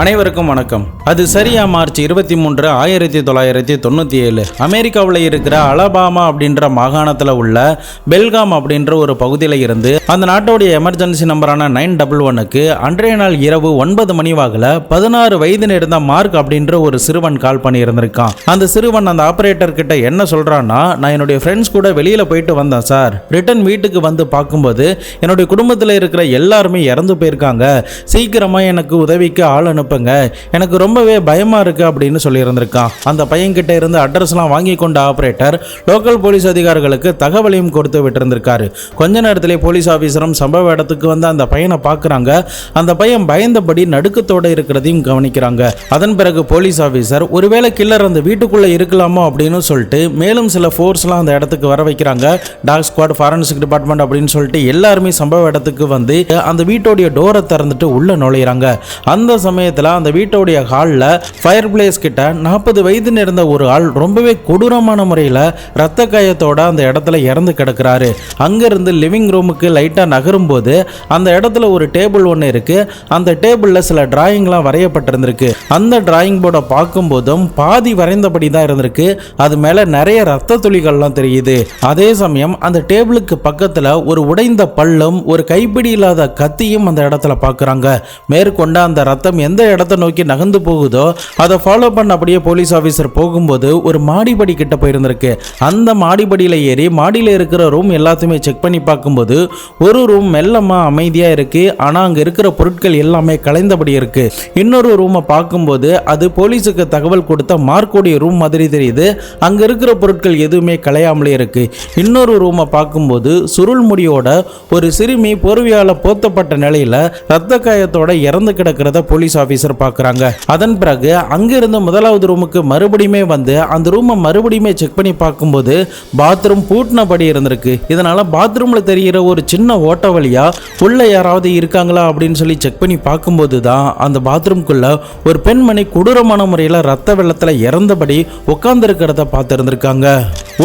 அனைவருக்கும் வணக்கம். அது சரியா மார்ச் 23, 1997 அமெரிக்காவில் இருக்கிற அலபாமா அப்படின்ற மாகாணத்தில் உள்ள பெல்காம் அப்படின்ற ஒரு பகுதியில் இருந்து அந்த நாட்டோடைய எமர்ஜென்சி நம்பரான 911க்கு அன்றைய நாள் இரவு 9 மணி வாக்கில் 16 வயது இருந்த மார்க் அப்படின்ற ஒரு சிறுவன் கால் பண்ணி இருந்திருக்கான். அந்த சிறுவன் அந்த ஆபரேட்டர் கிட்ட என்ன சொல்றான்னா, நான் என்னுடைய ஃப்ரெண்ட்ஸ் கூட வெளியில போயிட்டு வந்தேன் சார். ரிட்டர்ன் வீட்டுக்கு வந்து பார்க்கும்போது என்னுடைய குடும்பத்தில் இருக்கிற எல்லாருமே இறந்து போயிருக்காங்க. சீக்கிரமா எனக்கு உதவிக்கு ஆள் அனுப்புங்க, எனக்கு ரொம்பவே பயமா இருக்கு அப்படின்னு சொல்லி இருந்திருக்கான். அந்த பையன்கிட்ட இருந்து அட்ரஸ்லாம் வாங்கி கொண்ட ஆபரேட்டர் லோக்கல் போலீஸ் அதிகாரிகளுக்கு தகவலையும் கொடுத்து விட்டிருந்திருக்காரு. கொஞ்ச நேரத்திலே போலீஸ் ஆபீசரும் சம்பவ இடத்துக்கு வந்து அந்த பையனை பார்க்குறாங்க. அந்த பையன் பயந்தபடி நடுக்கத்தோட இருக்கிறதையும் கவனிக்கிறாங்க. அதன் பிறகு போலீஸ் ஆபீசர் ஒருவேளை கில்லர் அந்த வீட்டுக்குள்ள இருக்கலாமோ அப்படின்னு சொல்லிட்டு மேலும் சில ஃபோர்ஸ்லாம் அந்த இடத்துக்கு வர வைக்கிறாங்க. டாக் ஸ்குவாட், ஃபாரன்சிக் டிபார்ட்மெண்ட் அப்படின்னு சொல்லிட்டு எல்லாருமே சம்பவ இடத்துக்கு வந்து அந்த வீட்டோடைய டோரை திறந்துட்டு உள்ள நுழையிறாங்க. அந்த சமயத்தில் அந்த வீட்டோடைய ஹாலில் ஃபயர் பிளேஸ் கிட்ட 40 வயது இருந்த ஒரு ஆள் ரொம்பவே கொடூரமான முறையில் ரத்த காயத்தோட அந்த இடத்துல இறந்து கிடக்கிறாரு. அங்கிருந்து லிவிங் ரூமுக்கு லைட்டாக நகரும் போது அந்த இடத்துல ஒரு டேபிள் ஒன்று இருக்கு. அந்த டேபிளில் சில டிராயிங்லாம் வரையப்பட்டிருந்திருக்கு. அந்த டிராயிங் போர்டை பார்க்கும் போதும் பாதி வரைந்தபடி தான் இருந்திருக்கு. அது மேலே நிறைய ரத்த துளிகள்லாம் தெரியுது. அதே சமயம் அந்த டேபிளுக்கு பக்கத்தில் ஒரு உடைந்த பல்லும் ஒரு கைப்பிடி இல்லாத கத்தியும் அந்த இடத்துல பார்க்குறாங்க. மேற்கொண்ட அந்த ரத்தம் எந்த இடத்தை நோக்கி நகர்ந்து போகுதோ அதை ஃபாலோ பண்ண அப்படியே போலீஸ் ஆஃபீஸர் போகும்போது ஒரு மாடிப்படி கிட்ட போயிருந்திருக்கு. அந்த மாடிப்படியில் ஏறி மாடியில் இருக்கிற ரூம் எல்லாத்தையுமே செக் பண்ணி பார்க்கும்போது ஒரு ரூம் மெல்லமா அமைதியா இருக்கு. ஆனால் அங்கே இருக்கிற பொருட்கள் எல்லாமே கலைந்தபடி இருக்கு. இன்னொரு ரூமை பார்க்கும்போது அது போலீஸுக்கு தகவல் கொடுத்த மார்க்கோடைய ரூம் மாதிரி தெரியுது. அங்கே இருக்கிற பொருட்கள் எதுவுமே கலையாமலே இருக்கு. இன்னொரு ரூமை பார்க்கும்போது சுருள் முடியோட ஒரு சிறுமி போர்வையால போத்தப்பட்ட நிலையில ரத்த காயத்தோட இறந்து கிடக்கிறத போலீஸ் ஆபீசர் பார்க்குறாங்க. அதன் பிறகு அங்கிருந்து முதலாவது ரூமுக்கு மறுபடியுமே வந்து அந்த ரூமை மறுபடியுமே செக் பண்ணி பார்க்கும்போது பாத்ரூம் பூட்டினபடி இருந்திருக்கு. இதனால பாத்ரூம்ல தெரிகிற ஒரு சின்ன ஓட்ட வழியா உள்ள யாராவது இருக்காங்களா அப்படின்னு சொல்லி செக் பண்ணி பார்க்கும்போது தான் அந்த பாத்ரூம்குள்ள ஒரு பெண்மணி கொடூரமான முறையில் ரத்த வெள்ளத்தில் இறந்தபடி உட்கார்ந்து இருக்கிறத பார்த்துருந்துருக்காங்க.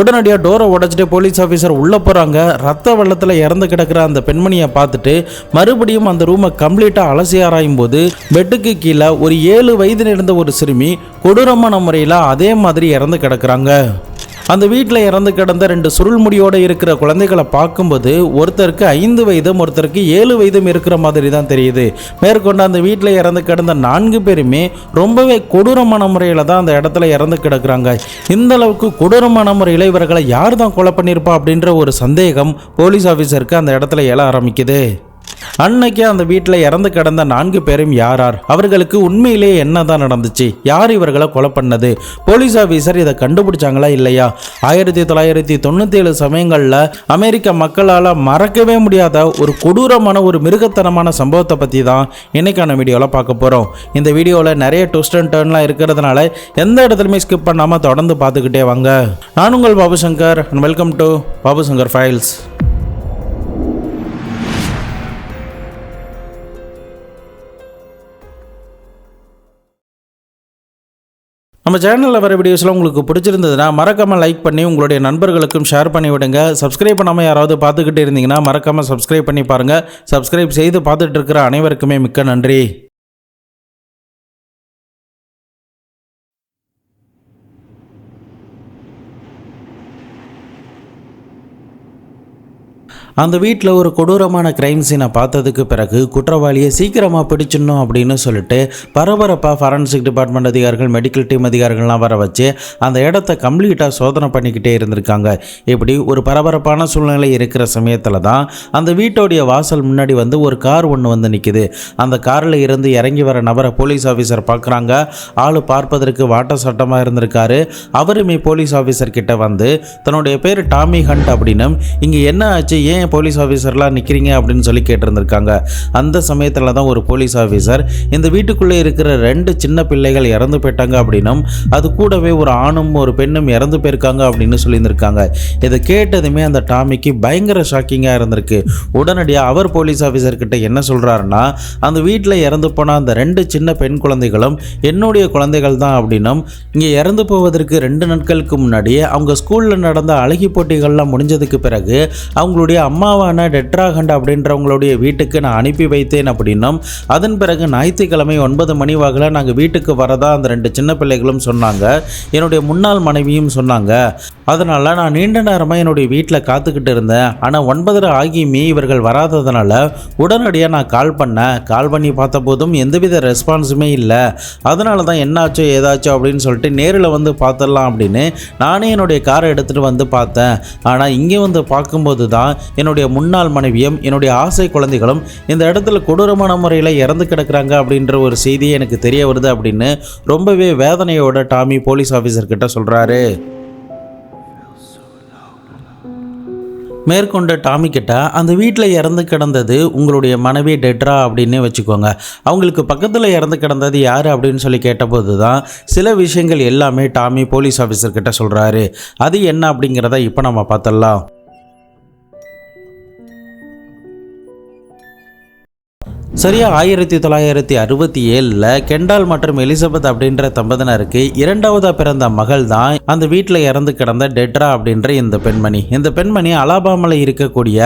உடனடியாக டோரை உடைச்சிட்டு போலீஸ் ஆஃபீஸர் உள்ள போறாங்க. ரத்த வெள்ளத்தில் இறந்து கிடக்கிற அந்த பெண்மணியை பார்த்துட்டு மறுபடியும் அந்த ரூமை கம்ப்ளீட்டாக அலசி ஆராயும் போது பெட்டுக்கு கீழே ஒரு 7 வயது இருந்த ஒரு சிறுமி கொடூரமான முறையில் அதே மாதிரி இறந்து கிடக்குறாங்க. அந்த வீட்டில் இறந்து கிடந்த 2 சுருள் முடியோடு இருக்கிற குழந்தைகளை பார்க்கும்போது ஒருத்தருக்கு 5 வயதும் ஒருத்தருக்கு 7 வயதும் இருக்கிற மாதிரி தான் தெரியுது. மேற்கொண்டு அந்த வீட்டில் இறந்து கிடந்த 4 பேருமே ரொம்பவே கொடூரமான முறையில் தான் அந்த இடத்துல இறந்து கிடக்குறாங்க. இந்த அளவுக்கு கொடூரமான முறையில் இவர்களை யார் தான் கொலை பண்ணியிருப்பா அப்படின்ற ஒரு சந்தேகம் போலீஸ் ஆஃபீஸருக்கு அந்த இடத்துல எழ ஆரம்பிக்குது. அன்னைக்கு அந்த வீட்டில் இறந்து கிடந்த 4 பேரும் யார், அவர்களுக்கு உண்மையிலேயே என்னதான் நடந்துச்சு, யார் இவர்களை கொலை பண்ணது, போலீஸ் ஆஃபீஸர் இதை கண்டுபிடிச்சாங்களா இல்லையா? 1997 சமயங்களில் அமெரிக்க மக்களால் மறக்கவே முடியாத ஒரு கொடூரமான ஒரு மிருகத்தனமான சம்பவத்தை பற்றி தான் இன்னைக்கான வீடியோவில் பார்க்க போகிறோம். இந்த வீடியோவில் நிறைய ட்விஸ்ட் அண்ட் டர்ன்லாம் இருக்கிறதுனால எந்த இடத்துலையுமே ஸ்கிப் பண்ணாமல் தொடர்ந்து பார்த்துக்கிட்டே வாங்க. நான் உங்கள் Babu Shankar and welcome to Babu Shankar files. நம்ம சேனலில் வர வீடியோஸ்லாம் உங்களுக்கு பிடிச்சிருந்ததுன்னா மறக்காமல் லைக் பண்ணி உங்களுடைய நண்பர்களுக்கும் ஷேர் பண்ணி விடுங்க. சப்ஸ்கிரைப் பண்ணாமல் யாராவது பார்த்துக்கிட்டு இருந்தீங்கன்னா மறக்காமல் சப்ஸ்கிரைப் பண்ணி பாருங்கள். சப்ஸ்கிரைப் செய்து பார்த்துட்டு இருக்கிற அனைவருக்குமே மிக்க நன்றி. அந்த வீட்டில் ஒரு கொடூரமான கிரைம் சீனை பார்த்ததுக்கு பிறகு குற்றவாளியை சீக்கிரமாக பிடிச்சிடணும் அப்படின்னு சொல்லிட்டு பரபரப்பாக ஃபாரன்சிக் டிபார்ட்மெண்ட் அதிகாரிகள், மெடிக்கல் டீம் அதிகாரிகள்லாம் வர வச்சு அந்த இடத்த கம்ப்ளீட்டாக சோதனை பண்ணிக்கிட்டே இருந்திருக்காங்க. இப்படி ஒரு பரபரப்பான சூழ்நிலை இருக்கிற சமயத்தில் தான் அந்த வீட்டோடைய வாசல் முன்னாடி வந்து ஒரு கார் ஒன்று வந்து நிற்குது. அந்த காரில் இருந்து இறங்கி வர நபரை போலீஸ் ஆஃபீஸர் பார்க்குறாங்க. ஆள் பார்ப்பதற்கு வாட்ட சட்டமாக இருந்திருக்காரு. அவருமே போலீஸ் ஆஃபீஸர் கிட்ட வந்து தன்னுடைய பேர் டாமி ஹண்ட் அப்படின்னு, இங்கே என்ன ஆச்சு, ஏன் போலீஸ் ஆஃபீஸர்லாம் நிற்கிறீங்க அப்படின்னு சொல்லி கேட்டிருந்திருக்காங்க. அந்த சமயத்தில் தான் ஒரு போலீஸ் ஆஃபீஸர் இந்த வீட்டுக்குள்ளே இருக்கிற 2 சின்ன பிள்ளைகள் இறந்து போயிட்டாங்க அப்படின்னும் அது கூடவே ஒரு ஆணும் ஒரு பெண்ணும் இறந்து போயிருக்காங்க அப்படின்னு சொல்லியிருந்திருக்காங்க. இதை கேட்டதுமே அந்த டாமிக்கு பயங்கர ஷாக்கிங்காக இருந்திருக்கு. உடனடியாக அவர் போலீஸ் ஆஃபீஸர்கிட்ட என்ன சொல்கிறாருன்னா, அந்த வீட்டில் இறந்து போன அந்த 2 சின்ன பெண் குழந்தைகளும் என்னுடைய குழந்தைகள் தான் அப்படின்னும், இங்கே இறந்து போவதற்கு 2 நாட்களுக்கு முன்னாடியே அவங்க ஸ்கூலில் நடந்த அழகி போட்டிகள்லாம் முடிஞ்சதுக்கு பிறகு அவங்களுடைய அம்மாவான டெட்ரா ஹண்ட் அப்படின்றவங்களுடைய வீட்டுக்கு நான் அனுப்பி வைத்தேன் அப்படின்னும், அதன் பிறகு ஞாயிற்றுக்கிழமை 9 மணி வாக்கில் நாங்கள் வீட்டுக்கு வரதா அந்த 2 சின்ன பிள்ளைகளும் சொன்னாங்க. என்னுடைய முன்னாள் மனைவியும் சொன்னாங்க. அதனால் நான் நீண்ட நேரமாக என்னுடைய வீட்டில் காத்துக்கிட்டு இருந்தேன். ஆனால் 9:30 ஆகியுமே இவர்கள் வராததுனால உடனடியாக நான் கால் பண்ணி பார்த்த போதும் எந்தவித ரெஸ்பான்ஸுமே இல்லை. அதனால தான் என்னாச்சோ ஏதாச்சோ அப்படின்னு சொல்லிட்டு நேரில் வந்து பார்த்துடலாம் அப்படின்னு நானே என்னுடைய காரை எடுத்துகிட்டு வந்து பார்த்தேன். ஆனால் இங்கே வந்து பார்க்கும்போது தான் என்னுடைய முன்னாள் மனைவியும் என்னுடைய ஆசை குழந்தைகளும் இந்த இடத்துல கொடூரமான முறையில் இறந்து கிடக்குறாங்க அப்படின்ற ஒரு செய்தி எனக்கு தெரிய வருது அப்படின்னு ரொம்பவே வேதனையோட டாமி போலீஸ் ஆஃபீஸர்கிட்ட சொல்கிறாரு. மேற்கொண்ட டாமி கிட்ட அந்த வீட்டில் இறந்து கிடந்தது உங்களுடைய மனைவி டெட்ரா அப்படின்னு வச்சுக்கோங்க, அவங்களுக்கு பக்கத்தில் இறந்து கிடந்தது யார் அப்படின்னு சொல்லி கேட்டபோது தான் சில விஷயங்கள் எல்லாமே டாமி போலீஸ் ஆஃபீஸர்கிட்ட சொல்கிறாரு. அது என்ன அப்படிங்கிறத இப்போ நம்ம பார்த்துடலாம். சரியா 1967 கெண்டால் மற்றும் எலிசபெத் அப்படின்ற தம்பதியினருக்கு இரண்டாவதா பிறந்த மகள் தான் அந்த வீட்டில் இறந்து கிடந்த டெட்ரா அப்படின்ற இந்த பெண்மணி. இந்த பெண்மணி அலாபாமாவில் இருக்கக்கூடிய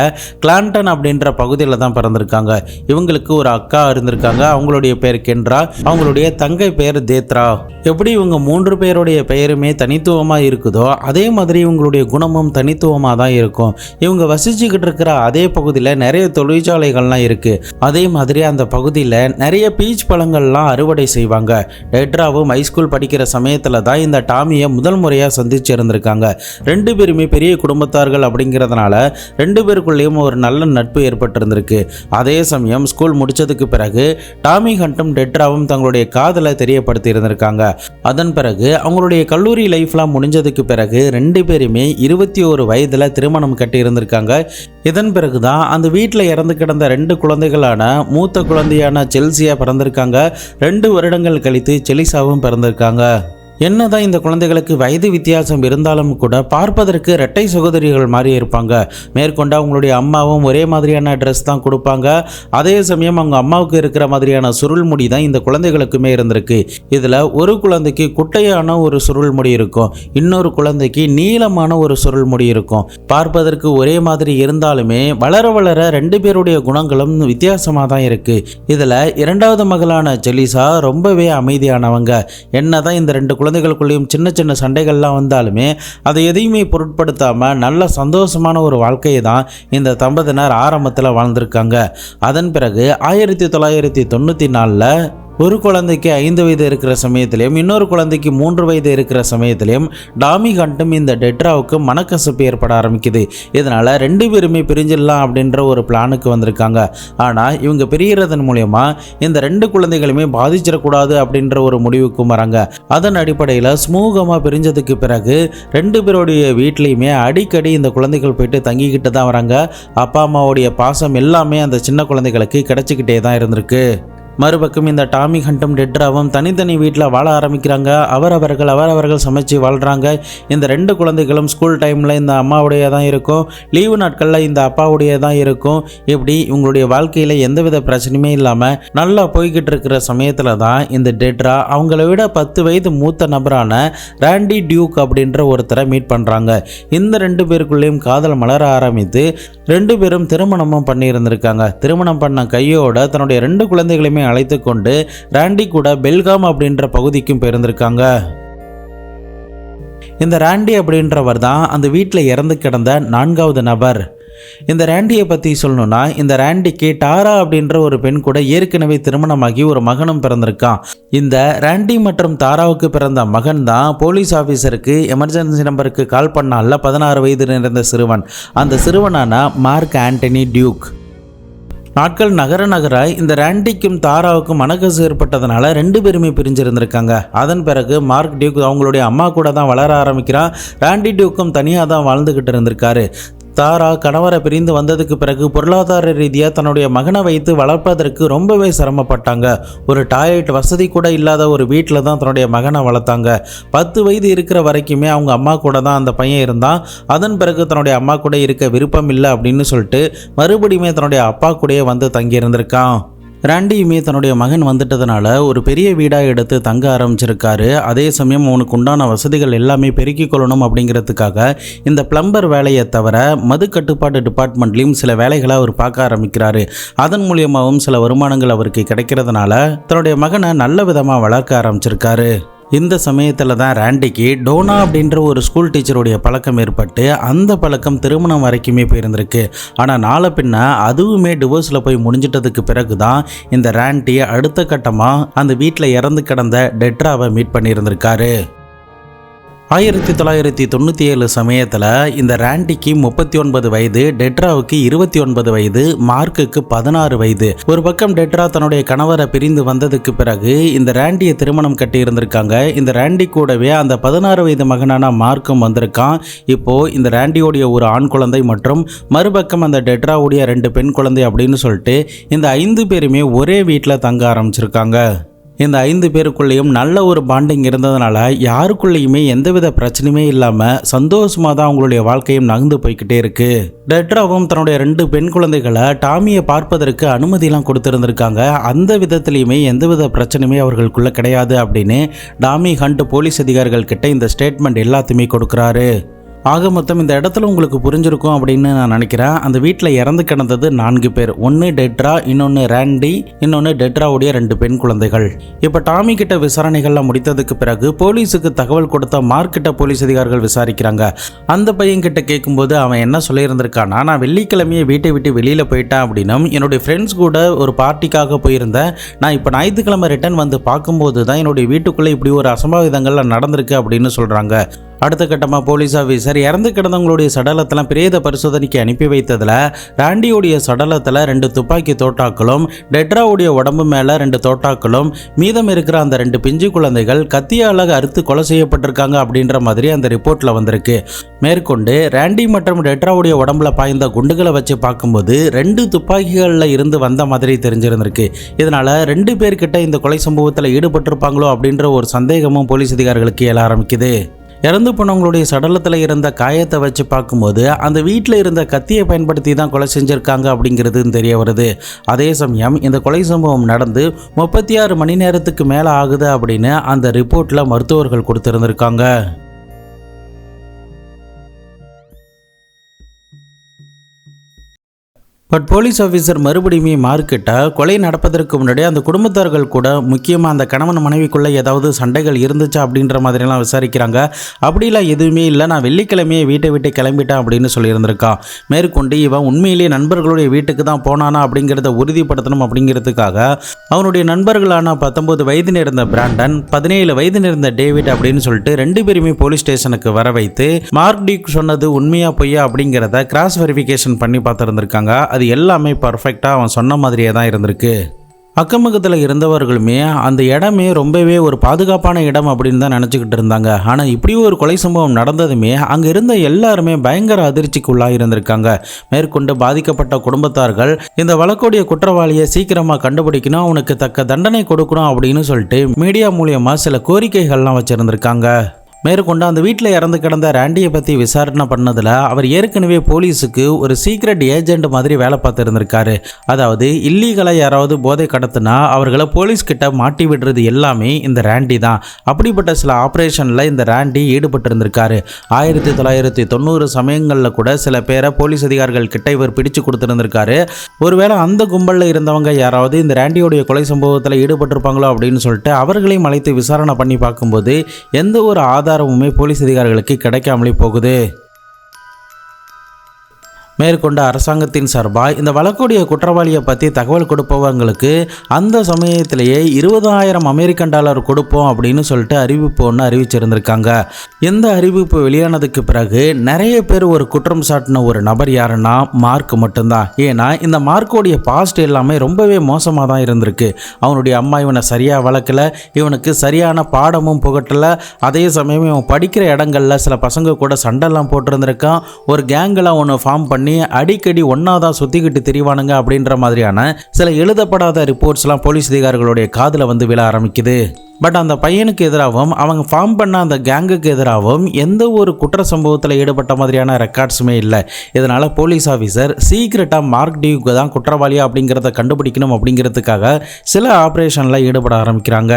கிளான்டன் அப்படின்ற பகுதியில் தான் பிறந்திருக்காங்க. இவங்களுக்கு ஒரு அக்கா இருந்திருக்காங்க. அவங்களுடைய பேர் கென்ட்ரா, அவங்களுடைய தங்கை பேர் தேத்ரா. எப்படி இவங்க 3 பேருடைய பெயருமே தனித்துவமாக இருக்குதோ அதே மாதிரி இவங்களுடைய குணமும் தனித்துவமாக தான் இருக்கும். இவங்க வசிச்சுக்கிட்டு இருக்கிற அதே பகுதியில் நிறைய தொழிற்சாலைகள்லாம் இருக்குது. அதே மாதிரி அந்த பகுதியில் நிறைய பீச் பழங்கள்லாம் அறுவடை செய்வாங்க. டெட்ராவும் ஹைஸ்கூல் படிக்கிற சமயத்தில் தான் இந்த டாமியை முதல் முறையாக சந்திச்சு இருந்திருக்காங்க. 2 பேருமே பெரிய குடும்பத்தார்கள் அப்படிங்கிறதுனால 2 பேருக்குள்ளேயும் ஒரு நல்ல நட்பு ஏற்பட்டிருந்திருக்கு. அதே சமயம் ஸ்கூல் முடிச்சதுக்கு பிறகு டாமி ஹண்ட்டும் டெட்ராவும் தங்களுடைய காதலை தெரியப்படுத்தி இருந்திருக்காங்க. அதன் பிறகு அவங்களுடைய கல்லூரி லைஃப்லாம் முடிஞ்சதுக்கு பிறகு 2 பேருமே 21 வயதில் திருமணம் கட்டி இருந்திருக்காங்க. இதன் பிறகுதான் அந்த வீட்டில் இறந்து கிடந்த 2 குழந்தைகளான மூத்த குழந்தையான செல்சியா பிறந்திருக்காங்க. 2 வருடங்கள் கழித்து செலிசாவும் பிறந்திருக்காங்க. என்னதான் இந்த குழந்தைகளுக்கு வயது வித்தியாசம் இருந்தாலும் கூட பார்ப்பதற்கு இரட்டை சகோதரிகள் மாதிரி இருப்பாங்க. மேற்கொண்டு அவங்களுடைய அம்மாவும் ஒரே மாதிரியான ட்ரெஸ் தான் கொடுப்பாங்க. அதே சமயம் அவங்க அம்மாவுக்கு இருக்கிற மாதிரியான சுருள் முடி தான் இந்த குழந்தைகளுக்குமே இருந்திருக்கு. இதில் ஒரு குழந்தைக்கு குட்டையான ஒரு சுருள் முடி இருக்கும், இன்னொரு குழந்தைக்கு நீளமான ஒரு சுருள் முடி இருக்கும். பார்ப்பதற்கு ஒரே மாதிரி இருந்தாலுமே வளர வளர 2 பேருடைய குணங்களும் வித்தியாசமாக தான் இருக்கு. இதில் இரண்டாவது மகளான செலிசா ரொம்பவே அமைதியானவங்க. என்னதான் இந்த 2 குழந்தைகளுக்குள்ளேயும் சின்ன சின்ன சண்டைகள்லாம் வந்தாலுமே அதை எதையுமே பொருட்படுத்தாமல் நல்ல சந்தோஷமான ஒரு வாழ்க்கையை தான் இந்த தம்பதியினர் ஆரம்பத்தில் வாழ்ந்திருக்காங்க. அதன் பிறகு 1994 ஒரு குழந்தைக்கு 5 வயது இருக்கிற சமயத்திலையும் இன்னொரு குழந்தைக்கு 3 வயது இருக்கிற சமயத்திலையும் டாமி ஹண்ட்டும் இந்த டெட்ராவுக்கு மனக்கசப்பு ஏற்பட ஆரம்பிக்குது. இதனால் 2 பேருமே பிரிஞ்சிடலாம் அப்படின்ற ஒரு பிளானுக்கு வந்திருக்காங்க. ஆனால் இவங்க பிரியறதன் மூலயமா இந்த 2 குழந்தைகளுமே பாதிச்சிடக்கூடாது அப்படின்ற ஒரு முடிவுக்கும் வராங்க. அதன் அடிப்படையில் சுமூகமாக பிரிஞ்சதுக்கு பிறகு 2 பேருடைய வீட்லேயுமே அடிக்கடி இந்த குழந்தைகள் போயிட்டு தங்கிக்கிட்டு தான் வராங்க. அப்பா அம்மாவுடைய பாசம் எல்லாமே அந்த சின்ன குழந்தைகளுக்கு கிடைச்சிக்கிட்டே தான் இருந்திருக்கு. மறுபக்கம் இந்த டாமி ஹண்ட்டும் டெட்ராவும் தனித்தனி வீட்டில் வாழ ஆரம்பிக்கிறாங்க. அவரவர்கள் சமைச்சு வாழ்கிறாங்க. இந்த 2 குழந்தைகளும் ஸ்கூல் டைமில் இந்த அம்மாவுடைய தான் இருக்கும், லீவு நாட்களில் இந்த அப்பாவுடைய தான் இருக்கும். இப்படி இவங்களுடைய வாழ்க்கையில் எந்தவித பிரச்சனையுமே இல்லாமல் நல்லா போய்கிட்டு இருக்கிற சமயத்தில் தான் இந்த டெட்ரா அவங்கள விட 10 வயது மூத்த நபரான ராண்டி டியூக் அப்படின்ற ஒருத்தரை மீட் பண்ணுறாங்க. இந்த 2 பேருக்குள்ளேயும் காதல் மலர ஆரம்பித்து 2 பேரும் திருமணமும் பண்ணியிருந்திருக்காங்க. திருமணம் பண்ண கையோட தன்னுடைய 2 குழந்தைகளையுமே அழைத்து கொண்டு ராண்டி கூட பெல்காம் அப்படின்ற பகுதிக்கும் போயிருந்திருக்காங்க. இந்த ராண்டி அப்படின்றவர் தான் அந்த வீட்டில் இறந்து கிடந்த 4வது நபர். இந்த ராண்டியை பற்றி சொல்லணும்னா, இந்த ராண்டிக்கு டாரா அப்படின்ற ஒரு பெண் கூட ஏற்கனவே திருமணமாகி ஒரு மகனும் பிறந்திருக்கான். இந்த ராண்டி மற்றும் தாராவுக்கு பிறந்த மகன் தான் போலீஸ் ஆஃபீஸருக்கு எமர்ஜென்சி நம்பருக்கு கால் பண்ணால 16 வயது நிறைந்த சிறுவன். அந்த சிறுவனான மார்க் ஆண்டனி டியூக். நாட்கள் நகர இந்த ராண்டிக்கும் தாராவுக்கும் மனக்கசு ஏற்பட்டதுனால 2 பேருமே பிரிஞ்சிருந்திருக்காங்க. அதன் பிறகு மார்க் டியூக் அவங்களுடைய அம்மா கூட தான் வளர ஆரம்பிக்கிறான். ராண்டி டியூக்கும் தனியாக தான் வாழ்ந்துக்கிட்டு இருந்திருக்காரு. தாரா கணவரை பிரிந்து வந்ததுக்கு பிறகு பொருளாதார ரீதியாக தன்னுடைய மகனை வைத்து வளர்ப்பதற்கு ரொம்பவே சிரமப்பட்டாங்க. ஒரு டாய்லெட் வசதி கூட இல்லாத ஒரு வீட்டில் தான் தன்னுடைய மகனை வளர்த்தாங்க. 10 வயது இருக்கிற வரைக்குமே அவங்க அம்மா கூட தான் அந்த பையன் இருந்தான். அதன் பிறகு தன்னுடைய அம்மா கூட இருக்க விருப்பம் இல்லை அப்படின்னு சொல்லிட்டு மறுபடியுமே தன்னுடைய அப்பா கூடயே வந்து தங்கி இருந்திருக்கான். ராண்டியுமே தன்னுடைய மகன் வந்துட்டதுனால ஒரு பெரிய வீடாக எடுத்து தங்க ஆரம்பிச்சிருக்காரு. அதே சமயம் அவனுக்கு உண்டான வசதிகள் எல்லாமே பெருக்கிக் கொள்ளணும் அப்படிங்கிறதுக்காக இந்த பிளம்பர் வேலையை தவிர மது கட்டுப்பாட்டு டிபார்ட்மெண்ட்லையும் சில வேலைகளை அவர் பார்க்க ஆரம்பிக்கிறாரு. அதன் மூலியமாகவும் சில வருமானங்கள் அவருக்கு கிடைக்கிறதுனால தன்னுடைய மகனை நல்ல விதமாக வளர்க்க ஆரம்பிச்சிருக்காரு. இந்த சமயத்தில் தான் ராண்டிக்கு டோனா அப்படின்ற ஒரு ஸ்கூல் டீச்சருடைய பழக்கம் ஏற்பட்டு அந்த பழக்கம் திருமணம் வரைக்குமே போயிருந்திருக்கு. ஆனால் நாளை பின்ன அதுவுமே டிவோர்ஸில் போய் முடிஞ்சிட்டதுக்கு பிறகு தான் இந்த ராண்டி அடுத்த கட்டமாக அந்த வீட்டில் இறந்து கிடந்த டெட்ராவை மீட் பண்ணியிருந்திருக்காரு. 1997 சமயத்தில் இந்த ராண்டிக்கு 39 வயது, டெட்ராவுக்கு 29 வயது, மார்க்குக்கு 16 வயது. ஒரு பக்கம் டெட்ரா தன்னுடைய கணவரை பிரிந்து வந்ததுக்கு பிறகு இந்த ராண்டியை திருமணம் கட்டி இருந்திருக்காங்க. இந்த ராண்டி கூடவே அந்த 16 வயது மகனான மார்க்கும் வந்திருக்கான். இப்போ இந்த ராண்டியோடைய ஒரு ஆண் குழந்தை மற்றும் மறுபக்கம் அந்த டெட்ராவுடைய 2 பெண் குழந்தை அப்படின்னு சொல்லிட்டு இந்த 5 பேருமே ஒரே வீட்டில் தங்க ஆரம்பிச்சிருக்காங்க. இந்த 5 பேருக்குள்ளேயும் நல்ல ஒரு பாண்டிங் இருந்ததுனால யாருக்குள்ளேயுமே எந்தவித பிரச்சனையுமே இல்லாமல் சந்தோஷமாக தான் அவங்களுடைய வாழ்க்கையும் நகர்ந்து போய்கிட்டே இருக்கு. டெட்ராவும் தன்னுடைய 2 பெண் குழந்தைகளை டாமியை பார்ப்பதற்கு அனுமதியெல்லாம் கொடுத்துருந்துருக்காங்க. அந்த விதத்துலையுமே எந்தவித பிரச்சனையுமே அவர்களுக்குள்ள கிடையாது அப்படின்னு டாமி ஹண்ட் போலீஸ் அதிகாரிகள் கிட்ட இந்த ஸ்டேட்மெண்ட் எல்லாத்தையுமே கொடுக்குறாரு. ஆக மொத்தம் இந்த இடத்துல உங்களுக்கு புரிஞ்சிருக்கும் அப்படின்னு நான் நினைக்கிறேன். அந்த வீட்டில் இறந்து கிடந்தது 4 பேர். ஒன்று டெட்ரா, இன்னொன்று ராண்டி, இன்னொன்று டெட்ராவுடைய 2 பெண் குழந்தைகள். இப்போ டாமி கிட்ட விசாரணைகள்லாம் முடித்ததுக்கு பிறகு போலீஸுக்கு தகவல் கொடுத்த மார்க் கிட்ட போலீஸ் அதிகாரிகள் விசாரிக்கிறாங்க. அந்த பையன் கிட்ட கேட்கும்போது அவன் என்ன சொல்லியிருந்திருக்கானா, நான் வெள்ளிக்கிழமையே வீட்டை விட்டு வெளியில் போயிட்டேன் அப்படின்னும் என்னுடைய ஃப்ரெண்ட்ஸ் கூட ஒரு பார்ட்டிக்காக போயிருந்தேன். நான் இப்போ ஞாயிற்றுக்கிழமை ரிட்டர்ன் வந்து பார்க்கும்போது தான் என்னுடைய வீட்டுக்குள்ளே இப்படி ஒரு அசம்பாவிதங்கள்லாம் நடந்திருக்கு அப்படின்னு சொல்கிறாங்க. அடுத்த கட்டமாக போலீஸ் ஆஃபீஸர் இறந்து கிடந்தவங்களுடைய சடலத்தெல்லாம் பிரேத பரிசோதனைக்கு அனுப்பி வைத்ததில் ராண்டியோடைய சடலத்தில் 2 துப்பாக்கி தோட்டாக்களும், டெட்ராவுடைய உடம்பு மேலே 2 தோட்டாக்களும், மீதம் இருக்கிற அந்த 2 பிஞ்சு குழந்தைகள் கத்தியால் அறுத்து கொலை செய்யப்பட்டிருக்காங்க அப்படின்ற மாதிரி அந்த ரிப்போர்ட்டில் வந்திருக்கு. மேற்கொண்டு ராண்டி மற்றும் டெட்ராவுடைய உடம்புல பாய்ந்த குண்டுகளை வச்சு பார்க்கும்போது 2 துப்பாக்கிகளில் இருந்து வந்த மாதிரி தெரிஞ்சிருந்திருக்கு. இதனால் 2 பேர்கிட்ட இந்த கொலை சம்பவத்தில் ஈடுபட்டிருப்பாங்களோ அப்படின்ற ஒரு சந்தேகமும் போலீஸ் அதிகாரிகளுக்கு எழ ஆரம்பிக்குது. இறந்து போனவங்களுடைய சடலத்தில் இருந்த காயத்தை வச்சு பார்க்கும்போது அந்த வீட்டில் இருந்த கத்தியை பயன்படுத்தி தான் கொலை செஞ்சுருக்காங்க அப்படிங்கிறது தெரிய வருது. அதே சமயம் இந்த கொலை சம்பவம் நடந்து 36 மணி நேரத்துக்கு மேலே ஆகுது அப்படின்னு அந்த ரிப்போர்ட்டில் மருத்துவர்கள் கொடுத்துருந்துருக்காங்க. பட் போலீஸ் ஆஃபீஸர் மறுபடியுமே மார்க்கிட்ட கொலை நடப்பதற்கு முன்னாடி அந்த குடும்பத்தார்கள் கூட முக்கியமாக அந்த கணவன் மனைவிக்குள்ளே ஏதாவது சண்டைகள் இருந்துச்சா அப்படின்ற மாதிரிலாம் விசாரிக்கிறாங்க. அப்படிலாம் எதுவுமே இல்லை, நான் வெள்ளிக்கிழமையே வீட்டை விட்டு கிளம்பிட்டேன் அப்படின்னு சொல்லியிருந்திருக்கான். மேற்கொண்டு இவன் உண்மையிலேயே நண்பர்களுடைய வீட்டுக்கு தான் போனானா அப்படிங்கிறத உறுதிப்படுத்தணும் அப்படிங்கிறதுக்காக அவனுடைய நண்பர்களான 19 வயது நேர்ந்த பிராண்டன், 17 வயது நேர்ந்த டேவிட் அப்படின்னு சொல்லிட்டு 2 பேருமே போலீஸ் ஸ்டேஷனுக்கு வர வைத்து மார்க் டிக் சொன்னது உண்மையா பொய்யா அப்படிங்கிறத கிராஸ் வெரிஃபிகேஷன் பண்ணி பார்த்துருந்துருக்காங்க. அது எல்லாமே பர்ஃபெக்டாக அவன் சொன்ன மாதிரியே தான் இருந்திருக்கு. அக்கம்பக்கத்தில் இருந்தவர்களுமே அந்த இடமே ரொம்பவே ஒரு பாதுகாப்பான இடம் அப்படின்னு தான் நினச்சிக்கிட்டு இருந்தாங்க. ஆனால் இப்படி ஒரு கொலை சம்பவம் நடந்ததுமே அங்கே இருந்த எல்லாருமே பயங்கர அதிர்ச்சிக்குள்ளாக இருந்திருக்காங்க. மேற்கொண்டு பாதிக்கப்பட்ட குடும்பத்தார்கள் இந்த வழக்குடைய குற்றவாளியை சீக்கிரமாக கண்டுபிடிக்கணும், அவனுக்கு தக்க தண்டனை கொடுக்கணும் அப்படின்னு சொல்லிட்டு மீடியா மூலியமாக சில கோரிக்கைகள்லாம் வச்சுருந்துருக்காங்க. மேற்கொண்டு அந்த வீட்டில் இறந்து கிடந்த ராண்டியை பற்றி விசாரணை பண்ணதில் அவர் ஏற்கனவே போலீஸுக்கு ஒரு சீக்ரெட் ஏஜென்ட் மாதிரி வேலை பார்த்துருந்துருக்காரு. அதாவது இல்லீகலாக யாராவது போதை கடத்தினா அவர்களை போலீஸ்கிட்ட மாட்டி விடுறது எல்லாமே இந்த ராண்டி தான். அப்படிப்பட்ட சில ஆப்ரேஷனில் இந்த ராண்டி ஈடுபட்டிருந்திருக்காரு. 1990 சமயங்களில் கூட சில பேரை போலீஸ் அதிகாரிகள் கிட்ட இவர் பிடிச்சு கொடுத்துருந்துருக்காரு. ஒருவேளை அந்த கும்பலில் இருந்தவங்க யாராவது இந்த ராண்டியோடைய கொலை சம்பவத்தில் ஈடுபட்டிருப்பாங்களோ அப்படின்னு சொல்லிட்டு அவர்களையும் அழைத்து விசாரணை பண்ணி பார்க்கும்போது எந்த ஒரு ஆதாரமுமே போலீஸ் அதிகாரிகளுக்கு கிடைக்காமலே போகுது. மேற்கொண்ட அரசாங்கத்தின் சார்பாக இந்த வழக்குடைய குற்றவாளியை பற்றி தகவல் கொடுப்பவங்களுக்கு அந்த சமயத்திலேயே $20,000 அமெரிக்கன் கொடுப்போம் அப்படின்னு சொல்லிட்டு அறிவிப்பு ஒன்று அறிவிச்சிருந்திருக்காங்க. இந்த அறிவிப்பு வெளியானதுக்கு பிறகு நிறைய பேர் ஒரு குற்றம் சாட்டின ஒரு நபர் யாருன்னா மார்க் மட்டும்தான். ஏன்னா இந்த மார்க்கோடைய பாஸ்ட் எல்லாமே ரொம்பவே மோசமாக தான் இருந்திருக்கு. அவனுடைய அம்மா இவனை சரியாக வளர்க்கல, இவனுக்கு சரியான பாடமும் புகட்டலை. அதே சமயம் இவன் படிக்கிற இடங்கள்ல சில பசங்க கூட சண்டெல்லாம் போட்டிருந்திருக்கான். ஒரு கேங்கெல்லாம் ஒன்று ஃபார்ம் பண்ணி பண்ணி அடிக்கடி ஒன்னாதான் சுத்திக்கிட்டு திரிவானுங்க அப்படின்ற மாதிரியான சில எழுதப்படாத ரிப்போர்ட்ஸ்லாம் போலீஸ் அதிகாரிகளுடைய காதுல வந்து விழ ஆரம்பிக்குது. பட் அந்த பையனுக்கு எதிராகவும் அவங்க ஃபார்ம் பண்ண அந்த கேங்குக்கு எதிராகவும் எந்த ஒரு குற்ற சம்பவத்தில் ஈடுபட்ட மாதிரியான ரெக்கார்ட்ஸுமே இல்லை. இதனால் போலீஸ் ஆஃபீஸர் சீக்கிரட்டாக மார்க் டியூக்கு தான் குற்றவாளியா அப்படிங்கிறத கண்டுபிடிக்கணும் அப்படிங்கிறதுக்காக சில ஆப்ரேஷனில் ஈடுபட ஆரம்பிக்கிறாங்க.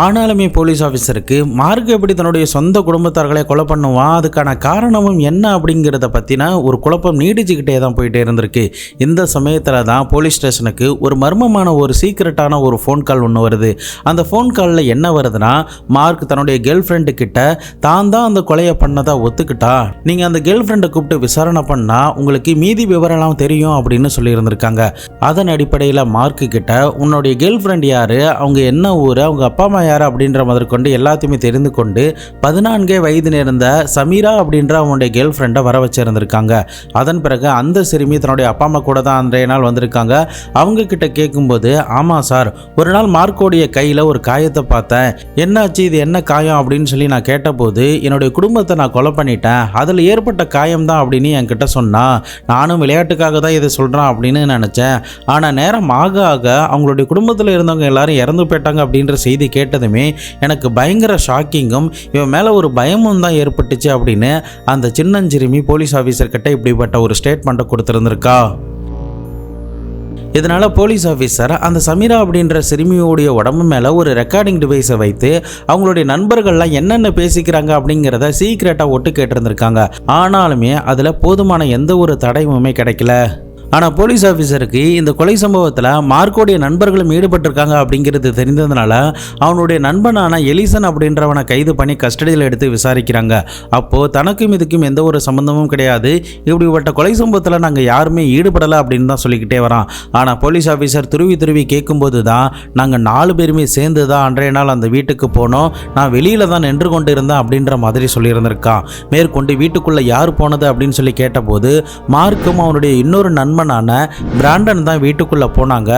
ஆனாலுமே போலீஸ் ஆஃபீஸருக்கு மார்க் எப்படி தன்னுடைய சொந்த குடும்பத்தார்களை கொலை பண்ணுவான், அதுக்கான காரணமும் என்ன அப்படிங்கிறத பற்றின ஒரு குழப்பம் நீடிச்சுக்கிட்டே தான் போயிட்டே இருந்திருக்கு. இந்த சமயத்தில் தான் போலீஸ் ஸ்டேஷனுக்கு ஒரு மர்மமான ஒரு சீக்ரெட்டான ஒரு ஃபோன் கால் ஒன்று வருது. அந்த ஃபோன் காலில் என்ன வருதுன்னா, மார்க் தன்னுடைய கேர்ள் ஃப்ரெண்டு கிட்ட தான் தான் அந்த கொலையை பண்ணதா ஒத்துக்கிட்டா, நீங்கள் அந்த கேர்ள் ஃப்ரெண்டை கூப்பிட்டு விசாரணை பண்ணால் உங்களுக்கு மீதி விவரம்லாம் தெரியும் அப்படின்னு சொல்லியிருந்திருக்காங்க. அதன் அடிப்படையில் மார்க்கு கிட்ட உன்னுடைய கேர்ள் ஃப்ரெண்ட் யார், அவங்க என்ன ஊர், அவங்க அப்பா அம்மா யார் அப்படின்ற முதற்கொண்டு எல்லாத்தையுமே தெரிந்து கொண்டு 14 வயது நேர்ந்த சமீரா அப்படின்ற அவனுடைய கேர்ள் ஃப்ரெண்டை வர வச்சிருந்திருக்காங்க. அதன் பிறகு அந்த சிறுமி தன்னுடைய அப்பா அம்மா கூட தான் அன்றைய நாள் வந்திருக்காங்க. அவங்க கிட்ட கேட்கும்போது, ஆமாம் சார், ஒரு நாள் மார்க்கோடைய கையில் ஒரு காயத்தை பார்த்தேன், என்னாச்சு, இது என்ன காயம் அப்படின்னு சொல்லி நான் கேட்டபோது, என்னுடைய குடும்பத்தை நான் கொலை பண்ணிட்டேன், அதில் ஏற்பட்ட காயம் தான் அப்படின்னு என்கிட்ட சொன்னா. நானும் விளையாட்டுக்காக தான் இதை சொல்கிறேன் அப்படின்னு நினச்சேன். ஆனால் நேரம் ஆக ஆக அவங்களுடைய குடும்பத்தில் இருந்தவங்க எல்லாரும் இறந்து போயிட்டாங்க அப்படின்ற செய்தி கேட்டதுமே எனக்கு பயங்கர ஷாக்கிங்கும் இவன் மேலே ஒரு பயமும் தான் ஏற்பட்டுச்சு அப்படின்னு அந்த சின்னஞ்சிறுமி போலீஸ் ஆஃபீஸர் கிட்ட இப்படிப்பட்ட ஒரு ஸ்டேட்மெண்ட்டை கொடுத்துருந்துருக்கா. இதனால் போலீஸ் ஆஃபீஸர் அந்த சமீரா அப்படின்ற சிறுமியோடைய உடம்பு மேலே ஒரு ரெக்கார்டிங் டிவைஸை வைத்து அவங்களுடைய நண்பர்கள்லாம் என்னென்ன பேசிக்கிறாங்க அப்படிங்கிறத சீக்ரெட்டாக ஒட்டு கேட்டிருந்திருக்காங்க. ஆனாலுமே அதில் போதுமான எந்த ஒரு தடயமுமே கிடைக்கல. ஆனால் போலீஸ் ஆஃபீஸருக்கு இந்த கொலை சம்பவத்தில் மார்க்கோடைய நண்பர்களும் ஈடுபட்டிருக்காங்க அப்படிங்கிறது தெரிந்ததுனால அவனுடைய நண்பனான எலிசன் அப்படின்றவனை கைது பண்ணி கஸ்டடியில் எடுத்து விசாரிக்கிறாங்க. அப்போது தனக்கும் இதுக்கும் எந்த ஒரு சம்பந்தமும் கிடையாது, இப்படிப்பட்ட கொலை சம்பவத்தில் நாங்கள் யாருமே ஈடுபடலை அப்படின்னு தான் சொல்லிக்கிட்டே வரான். ஆனால் போலீஸ் ஆஃபீஸர் துருவி கேட்கும்போது தான், நாங்கள் 4 பேருமே சேர்ந்து தான் அன்றைய நாள் அந்த வீட்டுக்கு போனோம், நான் வெளியில் தான் நின்று கொண்டு இருந்தேன் அப்படின்ற மாதிரி சொல்லியிருந்திருக்கான். மேற்கொண்டு வீட்டுக்குள்ளே யார் போனது அப்படின்னு சொல்லி கேட்டபோது, மார்க்கும் அவனுடைய இன்னொரு நண்பனான பிராண்டன் தான் வீட்டுக்குள்ளே போனாங்க,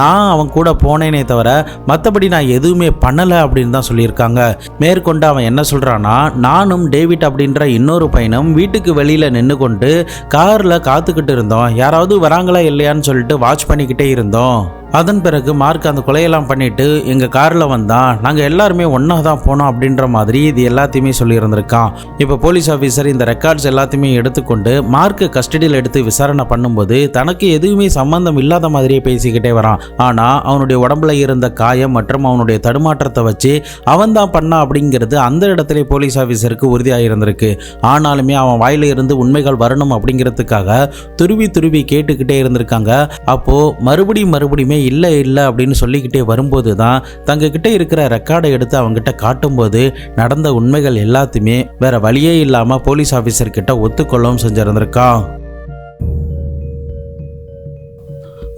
நான் அவன் கூட போனேனே தவிர மற்றபடி நான் எதுவுமே பண்ணலை அப்படின்னு தான் சொல்லியிருக்காங்க. மேற்கொண்டு அவன் என்ன சொல்கிறான்னா, நானும் டேவிட் அப்படின்ற இன்னொரு பையனும் வீட்டுக்கு வெளியில் நின்று கொண்டு காரில் காத்துக்கிட்டு இருந்தோம், யாராவது வராங்களா இல்லையான்னு சொல்லிட்டு வாட்ச் பண்ணிக்கிட்டே இருந்தோம். அதன் பிறகு மார்க் அந்த கொலையெல்லாம் பண்ணிட்டு எங்கள் காரில் வந்தான், நாங்கள் எல்லாருமே ஒன்றா தான் போனோம் அப்படின்ற மாதிரி இது எல்லாத்தையுமே சொல்லியிருந்திருக்கான். இப்போ போலீஸ் ஆஃபீஸர் இந்த ரெக்கார்ட்ஸ் எல்லாத்தையுமே எடுத்துக்கொண்டு மார்க்கு கஸ்டடியில் எடுத்து விசாரணை பண்ணும்போது தனக்கு எதுவுமே சம்பந்தம் இல்லாத மாதிரியே பேசிக்கிட்டே வரான். ஆனால் அவனுடைய உடம்புல இருந்த காயம் மற்றும் அவனுடைய தடுமாற்றத்தை வச்சு அவன் தான் பண்ணா அப்படிங்கிறது அந்த இடத்துல போலீஸ் ஆஃபீஸருக்கு உறுதியாக இருந்திருக்கு. ஆனாலுமே அவன் வாயில இருந்து உண்மைகள் வரணும் அப்படிங்கிறதுக்காக துருவி கேட்டுக்கிட்டே இருந்திருக்காங்க. அப்போது மறுபடியுமே இல்லை அப்படின்னு சொல்லிக்கிட்டே வரும்போது தான் தங்ககிட்ட இருக்கிற ரெக்கார்டை எடுத்து அவங்ககிட்ட காட்டும்போது நடந்த உண்மைகள் எல்லாத்தையுமே வேற வழியே இல்லாமல் போலீஸ் ஆஃபீஸர் கிட்ட ஒத்துக்கொள்ளவும் செஞ்சிருந்திருக்கான்.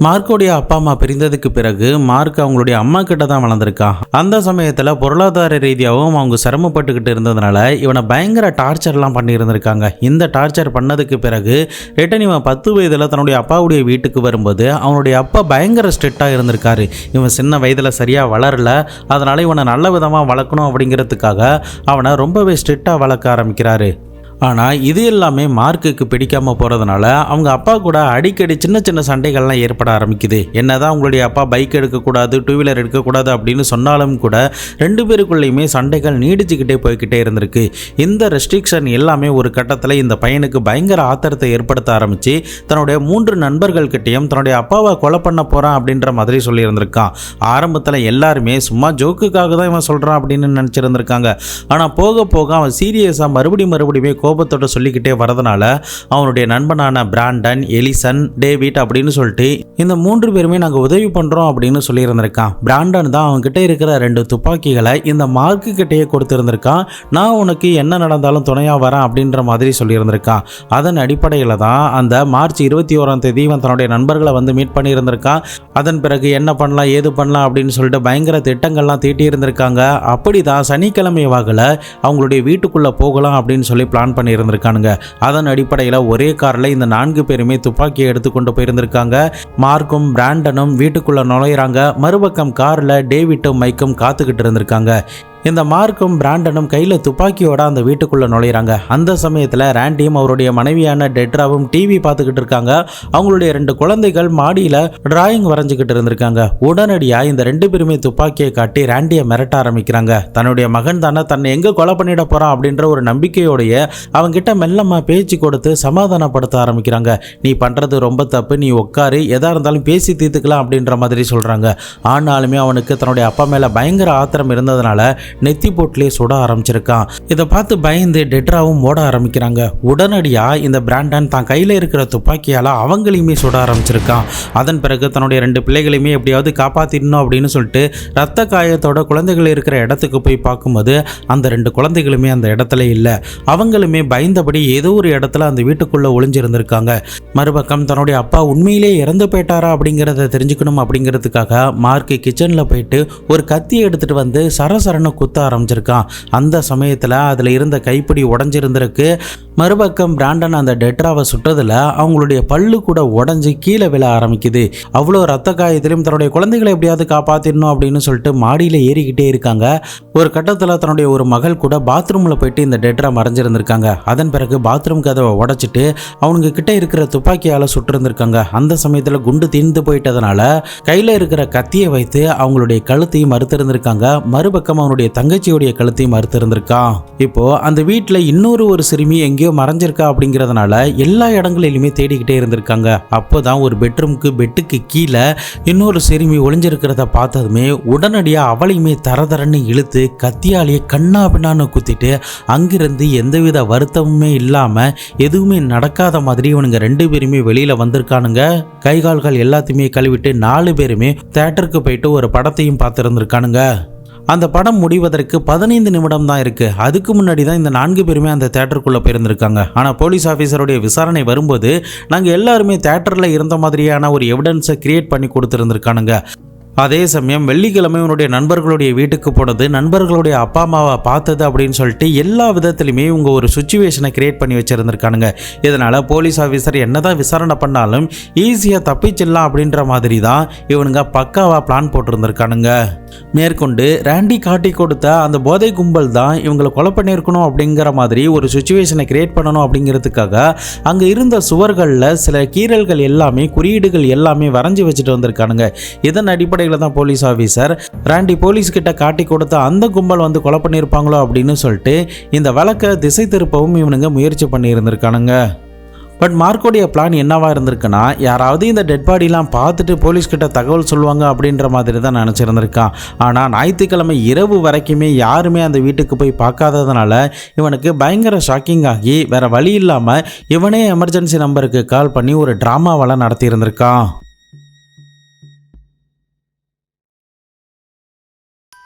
மார்க்கோடைய அப்பா அம்மா பிரிந்ததுக்கு பிறகு மார்க் அவங்களுடைய அம்மா கிட்ட தான் வளர்ந்துருக்கான். அந்த சமயத்தில் பொருளாதார ரீதியாகவும் அவங்க சிரமப்பட்டுக்கிட்டு இருந்ததுனால இவனை பயங்கர டார்ச்சர்லாம் பண்ணியிருந்திருக்காங்க. இந்த டார்ச்சர் பண்ணதுக்கு பிறகு ரிட்டன் இவன் 10 வயதில் தன்னுடைய அப்பாவுடைய வீட்டுக்கு வரும்போது அவனுடைய அப்பா பயங்கர ஸ்ட்ரிக்டாக இருந்திருக்காரு. இவன் சின்ன வயதில் சரியாக வளரல, அதனால் இவனை நல்ல விதமாக வளர்க்கணும் அப்படிங்கிறதுக்காக அவனை ரொம்பவே ஸ்ட்ரிக்டாக வளர்க்க ஆரம்பிக்கிறாரு. ஆனால் இது எல்லாமே மார்க்குக்கு பிடிக்காமல் போகிறதுனால அவங்க அப்பா கூட அடிக்கடி சின்ன சண்டைகள்லாம் ஏற்பட ஆரம்பிக்குது. என்னதான் அவங்களுடைய அப்பா பைக் எடுக்கக்கூடாது, 2 வீலர் எடுக்கக்கூடாது அப்படின்னு சொன்னாலும் கூட 2 பேருக்குள்ளேயுமே சண்டைகள் நீடிச்சுக்கிட்டே போய்கிட்டே இருந்திருக்கு. இந்த ரெஸ்ட்ரிக்ஷன் எல்லாமே ஒரு கட்டத்தில் இந்த பையனுக்கு பயங்கர ஆத்திரத்தை ஏற்படுத்த ஆரம்பித்து தன்னுடைய 3 நண்பர்கள்கிட்டையும் தன்னுடைய அப்பாவை கொலை பண்ண போகிறான் அப்படின்ற மாதிரி சொல்லியிருந்திருக்கான். ஆரம்பத்தில் எல்லாருமே சும்மா ஜோக்குக்காக தான் இவன் சொல்கிறான் அப்படின்னு நினச்சிருந்திருக்காங்க. ஆனால் போக போக அவன் சீரியஸாக மறுபடியுமே கோபத்தோட சொல்லிக்கிட்டே வரதுனால அவனுடைய நண்பனான பிராண்டன், எலிசன், டேவிட் அப்படின்னு சொல்லிட்டு இந்த 3 பேருமே நாங்கள் உதவி பண்ணுறோம் அப்படின்னு சொல்லியிருந்திருக்கான். பிராண்டன் தான் அவன்கிட்ட இருக்கிற 2 துப்பாக்கிகளை இந்த மார்க்கு கிட்டேயே கொடுத்துருந்துருக்கான். நான் உனக்கு என்ன நடந்தாலும் துணையாக வரேன் அப்படின்ற மாதிரி சொல்லியிருந்திருக்கான். அதன் அடிப்படையில் தான் அந்த மார்ச் 21ஆம் தேதி இவன் தன்னுடைய நண்பர்களை வந்து மீட் பண்ணியிருந்திருக்கான். அதன் பிறகு என்ன பண்ணலாம் ஏது பண்ணலாம் அப்படின்னு சொல்லிட்டு பயங்கர திட்டங்கள்லாம் தீட்டியிருந்திருக்காங்க. அப்படி தான் சனிக்கிழமை வாகல அவங்களுடைய வீட்டுக்குள்ளே போகலாம் அப்படின்னு சொல்லி பிளான் பண்ணியிருந்திருக்கானுங்க. அதன் அடிப்படையில் ஒரே காரில் இந்த 4 பேருமே துப்பாக்கியை எடுத்துக்கொண்டு போயிருந்திருக்காங்க. மார்க்கும் பிராண்டனும் வீட்டுக்குள்ள நுழையிறாங்க. மறுபக்கம் காரில் டேவிட்டும் மைக்கும் காத்துக்கிட்டு இருந்திருக்காங்க. இந்த மார்க்கும் பிராண்டனும் கையில் துப்பாக்கியோட அந்த வீட்டுக்குள்ளே நுழையிறாங்க. அந்த சமயத்தில் ராண்டியும் அவருடைய மனைவியான டெட்ராவும் டிவி பார்த்துக்கிட்டு இருக்காங்க. அவங்களுடைய 2 குழந்தைகள் மாடியில் டிராயிங் வரைஞ்சிக்கிட்டு இருந்திருக்காங்க. உடனடியாக இந்த 2 பேருமே துப்பாக்கியை காட்டி ராண்டியை மிரட்ட ஆரம்பிக்கிறாங்க. தன்னுடைய மகன் தானே தன்னை எங்கே கொலை பண்ணிட போகிறான் அப்படின்ற ஒரு நம்பிக்கையோடைய அவங்கிட்ட மெல்லமாக பேச்சு கொடுத்து சமாதானப்படுத்த ஆரம்பிக்கிறாங்க. நீ பண்ணுறது ரொம்ப தப்பு, நீ உட்காரு, எதாக இருந்தாலும் பேசி தீர்த்துக்கலாம் அப்படின்ற மாதிரி சொல்கிறாங்க. ஆனாலுமே அவனுக்கு தன்னுடைய அப்பா மேலே பயங்கர ஆத்திரம் இருந்ததுனால நெத்தி போட்டிலே சுட ஆரம்பிச்சிருக்கான். இதை பார்த்து பயந்து டெட்ராவும் ஓட ஆரம்பிக்கிறாங்க. உடனடியாக இந்த பிராண்டன் தான் கையில் இருக்கிற துப்பாக்கியால் அவங்களையுமே சுட ஆரம்பிச்சிருக்கான். அதன் பிறகு தன்னுடைய 2 பிள்ளைகளையுமே எப்படியாவது காப்பாற்றிடணும் அப்படின்னு சொல்லிட்டு ரத்த காயத்தோட குழந்தைகள் இருக்கிற இடத்துக்கு போய் பார்க்கும்போது அந்த 2 குழந்தைகளுமே அந்த இடத்துல இல்லை. அவங்களுமே பயந்தபடி ஏதோ ஒரு இடத்துல அந்த வீட்டுக்குள்ளே ஒளிஞ்சிருந்திருக்காங்க. மறுபக்கம் தன்னுடைய அப்பா உண்மையிலே இறந்து போயிட்டாரா அப்படிங்கிறத தெரிஞ்சுக்கணும் அப்படிங்கிறதுக்காக மார்க் கிச்சனில் போயிட்டு ஒரு கத்தியை எடுத்துகிட்டு வந்து சரசரன்னு குத்த ஆரம்பிச்சிருக்கான். அந்த சமயத்தில் அதில் இருந்த கைப்பிடி உடஞ்சிருந்திருக்கு. மறுபக்கம் பிராண்டன் அந்த டெட்ராவை சுட்டதில் அவங்களுடைய பல்லு கூட உடஞ்சி கீழே விழ ஆரம்பிக்குது. அவ்வளோ ரத்த காயத்திலையும் தன்னுடைய குழந்தைகளை எப்படியாவது காப்பாற்றிடணும் அப்படின்னு சொல்லிட்டு மாடியில் ஏறிக்கிட்டே இருக்காங்க. ஒரு கட்டத்தில் தன்னுடைய ஒரு மகள் கூட பாத்ரூமில் போயிட்டு இந்த டெட்ரா மறைஞ்சிருந்திருக்காங்க. அதன் பிறகு பாத்ரூம் கதவை உடைச்சிட்டு அவனுங்க கிட்ட இருக்கிற துப்பாக்கியால் சுட்டிருந்திருக்காங்க. அந்த சமயத்தில் குண்டு தீர்ந்து போயிட்டதுனால கையில் இருக்கிற கத்தியை வைத்து அவங்களுடைய கழுத்தையும் மறுத்திருந்திருக்காங்க. மறுபக்கம் அவனுடைய தங்கச்சியுடைய கழுத்தையும் மறுத்திருந்திருக்கான். இப்போ அந்த வீட்டில் ஒரு சிறுமி எங்கேயோ மறைஞ்சிருக்கா அப்படிங்கிறதுனால எல்லா இடங்களிலுமே தேடிக்கிட்டே இருந்திருக்காங்க. அப்போதான் ஒரு பெட்டுக்கு கீழே இன்னொரு சிறுமி ஒளிஞ்சிருக்கிறத பார்த்ததுமே உடனடியாக அவளையுமே தரதரன்னு இழுத்து கத்தியாலேயே கண்ணா பின்னான்னு குத்திட்டு அங்கிருந்து எந்தவித வருத்தமுமே இல்லாமல் எதுவுமே நடக்காத மாதிரி இவனுங்க 2 பேருமே வெளியில் வந்திருக்கானுங்க. கைகால்கள் எல்லாத்தையுமே கழுவிட்டு 4 பேருமே தியேட்டருக்கு போயிட்டு ஒரு படத்தையும் பார்த்துருந்துருக்கானுங்க. அந்த படம் முடிவதற்கு 15 நிமிடம் தான் இருக்குது. அதுக்கு முன்னாடி தான் இந்த 4 பேருமே அந்த தேட்டருக்குள்ளே போயிருந்திருக்காங்க. ஆனால் போலீஸ் ஆஃபீஸருடைய விசாரணை வரும்போது நாங்கள் எல்லாருமே தேட்டரில் இருந்த மாதிரியான ஒரு எவிடன்ஸை கிரியேட் பண்ணி கொடுத்துருந்துருக்கானுங்க. அதே சமயம் வெள்ளிக்கிழமை உன்னுடைய நண்பர்களுடைய வீட்டுக்கு போனது, நண்பர்களுடைய அப்பா அம்மாவை பார்த்தது அப்படின்னு சொல்லிட்டு எல்லா விதத்துலையுமே இவங்க ஒரு சுச்சுவேஷனை கிரியேட் பண்ணி வச்சுருந்துருக்கானுங்க. இதனால் போலீஸ் ஆஃபீஸர் என்னதான் விசாரணை பண்ணாலும் ஈஸியாக தப்பிச்சிடலாம் அப்படின்ற மாதிரி தான் இவனுங்க பக்காவாக பிளான் போட்டிருந்துருக்கானுங்க. மேற்கொண்டு ராண்டி காட்டி கொடுத்த அந்த போதை கும்பல் தான் இவங்களை கொலை பண்ணியிருக்கணும் அப்படிங்கிற மாதிரி ஒரு சுச்சுவேஷனை கிரியேட் பண்ணணும் அப்படிங்கிறதுக்காக அங்கே இருந்த சுவர்களில் சில கீறல்கள் எல்லாமே குறியீடுகள் எல்லாமே வரைஞ்சி வச்சுட்டு வந்திருக்கானுங்க. இதன் அடிப்படையில் தான் போலீஸ் ஆஃபீஸர் ராண்டி போலீஸ் கிட்ட காட்டி கொடுத்த அந்த கும்பல் வந்து கொலை பண்ணியிருப்பாங்களோ அப்படின்னு சொல்லிட்டு இந்த வழக்கை திசை திருப்பவும் இவனுங்க முயற்சி பண்ணியிருந்திருக்கானுங்க. பட் மார்க்கோடைய பிளான் என்னவா இருந்திருக்குன்னா, யாராவது இந்த டெட் பாடிலாம் பார்த்துட்டு போலீஸ்கிட்ட தகவல் சொல்லுவாங்க அப்படின்ற மாதிரி தான் நினச்சிருந்திருக்கான். ஆனால் ஞாயிற்றுக்கிழமை இரவு வரைக்குமே யாருமே அந்த வீட்டுக்கு போய் பார்க்காததுனால இவனுக்கு பயங்கர ஷாக்கிங் ஆகி வேற வழி இல்லாமல் இவனே எமர்ஜென்சி நம்பருக்கு கால் பண்ணி ஒரு ட்ராமாவெல்லாம் நடத்தியிருந்திருக்கான்.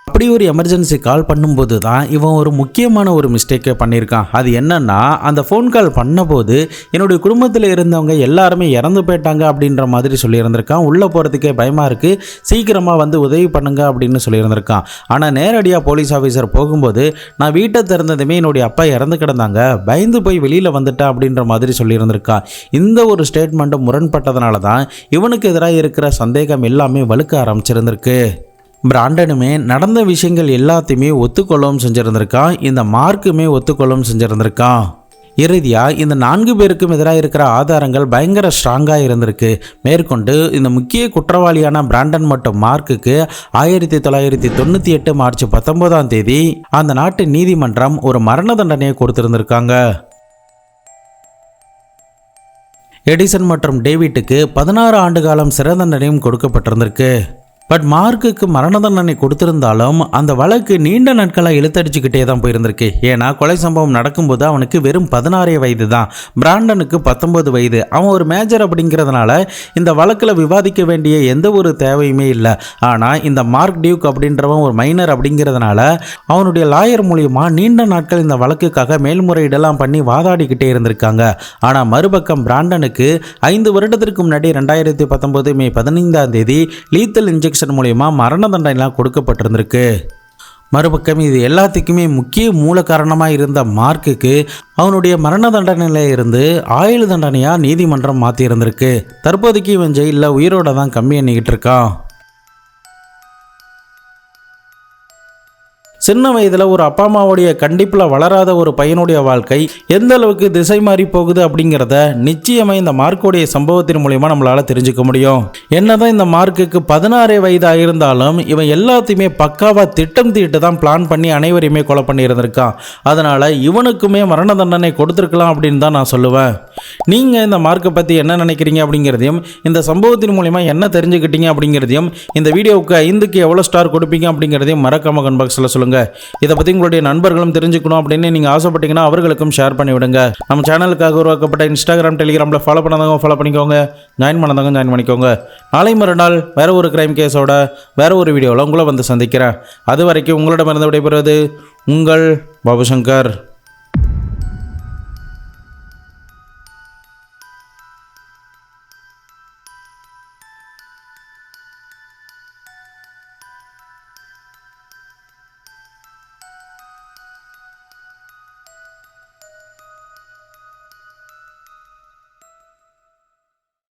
அப்படி ஒரு எமர்ஜென்சி கால் பண்ணும்போது தான் இவன் ஒரு முக்கியமான ஒரு மிஸ்டேக்கை பண்ணியிருக்கான். அது என்னன்னா, அந்த ஃபோன் கால் பண்ணபோது என்னுடைய குடும்பத்தில் இருந்தவங்க எல்லாருமே இறந்து போயிட்டாங்க அப்படின்ற மாதிரி சொல்லியிருந்திருக்கான். உள்ளே போகிறதுக்கே பயமாக இருக்குது, சீக்கிரமாக வந்து உதவி பண்ணுங்க அப்படின்னு சொல்லியிருந்திருக்கான். ஆனால் நேரடியாக போலீஸ் ஆஃபீஸர் போகும்போது நான் வீட்டை திறந்ததுமே என்னுடைய அப்பா இறந்து கிடந்தாங்க, பயந்து போய் வெளியில் வந்துட்டேன் அப்படின்ற மாதிரி சொல்லியிருந்திருக்கான். இந்த ஒரு ஸ்டேட்மெண்ட்டு முரண்பட்டதுனால தான் இவனுக்கு எதிராக இருக்கிற சந்தேகம் எல்லாமே வலுக்க ஆரம்பிச்சிருந்திருக்கு. பிராண்டனுமே நடந்த விஷயங்கள் எல்லாத்தையுமே ஒத்துக்கொள்ளவும் செஞ்சுருந்திருக்கான். இந்த மார்க்குமே ஒத்துக்கொள்ளவும் செஞ்சுருந்திருக்கான். இறுதியாக இந்த 4 பேருக்கும் எதிராக இருக்கிற ஆதாரங்கள் பயங்கர ஸ்ட்ராங்காக இருந்திருக்கு. மேற்கொண்டு இந்த முக்கிய குற்றவாளியான பிராண்டன் மற்றும் மார்க்குக்கு 1998 மார்ச் 19 அந்த நாட்டு நீதிமன்றம் ஒரு மரண தண்டனையை கொடுத்திருந்திருக்காங்க. எடிசன் மற்றும் டேவிட்டுக்கு 16 ஆண்டு காலம் சிறை தண்டனையும் கொடுக்கப்பட்டிருந்திருக்கு. பட் மார்க்குக்கு மரண தண்டனை கொடுத்திருந்தாலும் அந்த வழக்கு நீண்ட நாட்களாக இழுத்தடிச்சுக்கிட்டே தான் போயிருந்திருக்கு. ஏன்னா கொலை சம்பவம் நடக்கும்போது அவனுக்கு வெறும் 16 வயது தான், பிராண்டனுக்கு 19 வயது. அவன் ஒரு மேஜர் அப்படிங்கிறதுனால இந்த வழக்கில் விவாதிக்க வேண்டிய எந்த ஒரு தேவையுமே இல்லை. ஆனால் இந்த மார்க் டியூக் அப்படின்றவன் ஒரு மைனர் அப்படிங்கிறதுனால அவனுடைய லாயர் மூலியமா நீண்ட நாட்கள் இந்த வழக்குக்காக மேல்முறையீடெல்லாம் பண்ணி வாதாடிக்கிட்டே இருந்திருக்காங்க. ஆனால் மறுபக்கம் பிராண்டனுக்கு 5 வருடத்திற்கு முன்னாடி 2019 மே 15 லீத்தல் இன்ஜெக்ஷன் மூலமா மரண தண்டனைலாம் கொடுக்கப்பட்டிருந்திருக்கு. மறுபக்கம் இது எல்லாத்துக்குமே முக்கிய மூல காரணமாக இருந்த மார்க்குக்கு அவனுடைய மரண தண்டனையில இருந்து ஆயுள் தண்டனையாக நீதிமன்றம் மாற்றி இருந்திருக்கு. தற்போதைக்கு இவன் ஜெயிலில் உயிரோட தான் கம்மி பண்ணிக்கிட்டு இருக்கான். சின்ன வயதில் ஒரு அப்பா அம்மாவுடைய கண்டிப்பில் வளராத ஒரு பையனுடைய வாழ்க்கை எந்த அளவுக்கு திசை மாறி போகுது அப்படிங்கிறத நிச்சயமாக இந்த மார்க்குடைய சம்பவத்தின் மூலிமா நம்மளால் தெரிஞ்சுக்க முடியும். என்னதான் இந்த மார்க்குக்கு 16 வயதாக இருந்தாலும் இவன் எல்லாத்தையுமே பக்காவாக திட்டம் தீட்டு தான் பிளான் பண்ணி அனைவரையுமே கொலை பண்ணியிருந்திருக்கான். அதனால் இவனுக்குமே மரண தண்டனை கொடுத்துருக்கலாம் அப்படின்னு தான் நான் சொல்லுவேன். நீங்கள் இந்த மார்க்கை பற்றி என்ன நினைக்கிறீங்க அப்படிங்கிறதையும் இந்த சம்பவத்தின் மூலிமா என்ன தெரிஞ்சுக்கிட்டீங்க அப்படிங்கிறதையும் இந்த வீடியோவுக்கு 5க்கு எவ்வளோ ஸ்டார் கொடுப்பீங்க அப்படிங்கிறதையும் மறக்காம கமெண்ட் பாக்ஸில் சொல்லுங்கள். இதை பற்றி உங்களுடைய நண்பர்களும் தெரிஞ்சுக்கணும் அப்படின்னு நீங்கள் ஆசைப்பட்டீங்கன்னா அவர்களுக்கும் ஷேர் பண்ணி விடுங்க. நம்ம சேனலுக்காக உருவாக்கப்பட்ட இன்ஸ்டாகிராம் டெலிகிராமில் ஃபாலோ பண்ணாதவங்க ஃபாலோ பண்ணிக்கோங்க, ஜாயின் பண்ணாதவங்க ஜாயின் பண்ணிக்கோங்க. நாளை மறுநாள் வேறு ஒரு கிரைம் கேஸோட வேறு ஒரு வீடியோவில் உங்களை வந்து சந்திக்கிறேன். அது வரைக்கும் உங்களிடமிருந்து விடைபெறுவது உங்கள் பாபுசங்கர்.